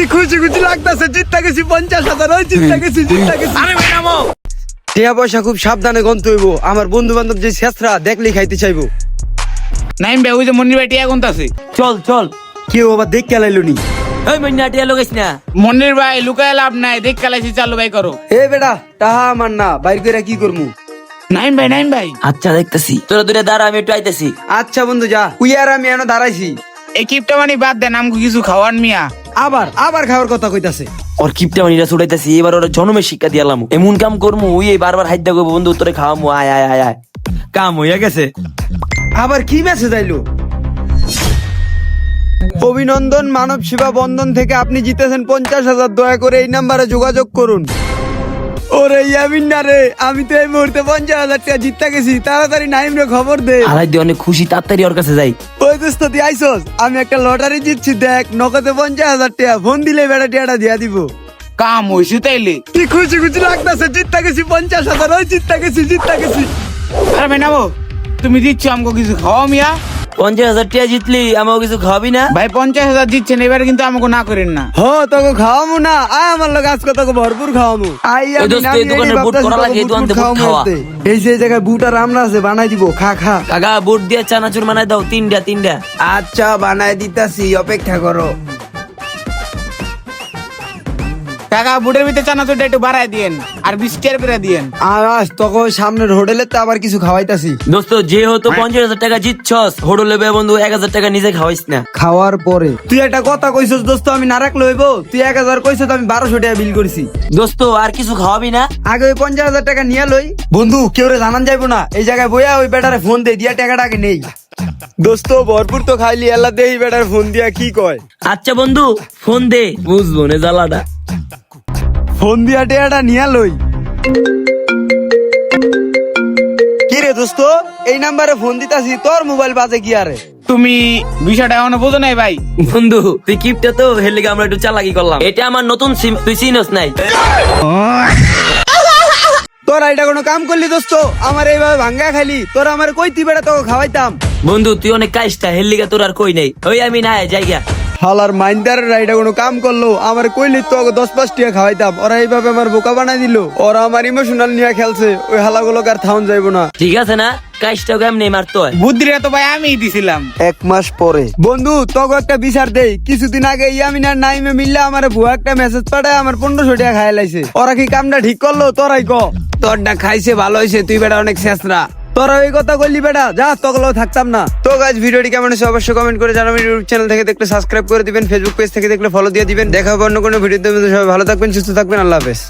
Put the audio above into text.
কি খুশি খুশি লাগতেছে, জিততে গেছি 50,000। ওই জিততে গেছি। আরে ভাই নামো। টিয়া পয়সা খুব সাবধানে গন্ত হইব, আমার বন্ধু বান্ধব যে শেষরা দেখলেই খাইতে চাইবো। নাইম ভাই ওই যে মনির ভাই টিয়া কোনটা আছে? চল চল। কেউ আবার দেখ কেলাইলো নি। ওই মন্না টিয়া লোকাইস না। মনির ভাই লুকায় লাভ নাই, দেখ কালাইছি, চালু ভাই করো। এ বেটা তাহা আমার না, বাইর করে কি করমু? নাইম ভাই আচ্ছা দেখতেছি, তোরা দূরে দাঁড়া, আমি একটু আইতেছি। আচ্ছা বন্ধু যা, তুই আর আমি এনে দাঁড়াইছি। এই কিপটা মানে বাদ দেন, আমাকে কিছু খাওয়ান মিয়া। আবার খাওয়ার কথা কইতাছে। ওর কিপটা মানিরা ছুটাইতেছি, এবার ওর জন্মের শিক্ষা দিয়ালাম। এমন কাম করমু ওই বারবার হাইট দেখো বন্ধু, তোরে খাওয়ামু। আয় আয় আয় আয়, কাম হইয়া গেছে। আবার কি মেসেজ আইলো? অভিনন্দন, মানব সেবা বন্ধন থেকে আপনি জিতেছেন 50,000। দয়া করে এই নাম্বারে যোগাযোগ করুন। ওরে ইয়ামিন না রে, আমি তো এই মুহূর্তে 50,000 টাকা জিততে গেছি। তাড়াতাড়ি নাইম রে খবর দে। আড়াই দিয়ে অনেক খুশি, তাড়াতাড়ি ওর কাছে যাই। ওই দোস্ত তুই আইসস, আমি একটা লটারি জিতছি দেখ, নগদে 50,000 টাকা। ফোন দিলে বেটা টিয়াটা দিয়া দিব। কাম হইছে তাইলে। কি খুশি খুশি লাগতেছে, জিততে গেছি 50,000। ওই জিততে গেছি। আরে ভাই নামো, তুমি দিচ্ছ আমাকে কিছু খাওয়া মিয়া। 50,000 টিয়া জিতলি, আমাকে কিছু খাওয়াবি না? ভাই 50,000 দিচ্ছেন, এবারে কিন্তু আমাকে না করেন না। হ তোকে খাওয়ামু না, আয় আমার লোক আজকে তোকে ভরপুর খাওয়ামু। ওই দোস্ত, এই দোকানের বুট করা লাগে, এই দোকান থেকে বুট খাওয়া। এই যে জায়গায় বুট আর আমরা আছে, বানাই দিব, খা। কাকা বুট দিয়ে চানাচুর বানাই দাও, তিনটা। আচ্ছা বানাই দিতাছি, অপেক্ষা করো। টাকা বুটের ভিতরে চানাচুরটা একটু বাড়ায় দিয়েন, আর 20 টাকা করে দিয়েন। আর তোকে সামনের হোটেলে তো আবার কিছু খাওয়াইতাছি। দোস্ত যেহেতু 50,000 টাকা জিতছস, হোটেলে বে বন্ধু 1,000 টাকা নিজে খাওয়াইস না। খাওয়ার পরে তুই একটা কথা কইছস দোস্ত, আমি না রাখলে হইব? তুই 1,000 কইছস, আমি 1200 টাকা বিল করছি। দোস্ত আর কিছু খাওয়াবি না? আগে ওই 50,000 টাকা নিয়ে লই। বন্ধু কেউ রে জানান যাইবো না, এই জায়গায় বইয়া ওই বেটারে ফোন দে, দিয়া টাকাটা আগে নেই। দোস্ত ভরপুর তো খাইলি, আল্লাহ দেই বেটার ফোন দিয়া কি কয়। আচ্ছা বন্ধু ফোন দে, বুঝবো না জ্বালাটা। ফোন দিয়া টেয়াটা নিয়া লই। কি রে দোস্ত, এই নাম্বারে ফোন দিতাছি, তোর মোবাইল বাজে কি আরে? তুমি বিষয়টা এখনো বোঝো নাই ভাই। বন্ধু তুই কিপটা তো, হের লিগে আমরা একটু চালাকি করলাম। এটা আমার নতুন সিম, তুই চিনস নাই? তোরা এটা কোনো কাম করলি দোস্ত? আমার এইভাবে ভাঙ্গা খালি, তোরা আমার কইতি বেটা তোকে খাওয়াইতাম। বন্ধু তুই অনেক কাজটা, হের লিগে তোর আর কই নাই। ওই আমি না জায়গা হালার মাইন্দারের এটা কোনো কাম করলো? আমার কইলি তো 10-5 টাকা খাওয়াইতাম, ওরা এইভাবে আমার বোকা বানাই দিল। ওরা আমার ইমোশনাল নিয়ে খেলছে, ওই হালাগুলো আর থাউন যাইবো না। ঠিক আছে না, কাজটা কেমনে মারতে হয়? বুদ্ধিটা তো ভাই আমিই দিছিলাম। 1 মাস পরে বন্ধু তোকে একটা বিচার দেই। কিছুদিন আগে ইয়ামিনার নাইমে মিললে আমার ভুয়া একটা মেসেজ পাঠায় আমার 1500 টাকা খাই লাইছে। ওরা কি কামটা ঠিক করলো? তোরাই ক। তোরটা খাইছে ভালো হয়েছে, তুই বেটা অনেক শেষরা। তোরা ওই কথা কইলি বেটা, যা তোগুলো থাকতাম না। তো গাইস ভিডিওটি কেমন হয়েছে অবশ্যই কমেন্ট করে জানাবেন। ইউটিউব চ্যানেল থেকে দেখলে সাবস্ক্রাইব করে দিবেন, ফেসবুক পেজ থেকে দেখলে ফলো দিয়ে দিবেন। দেখা হবে অন্য কোনো ভিডিওতে। সবাই ভালো থাকবেন, সুস্থ থাকবেন, আল্লাহ হাফেজ।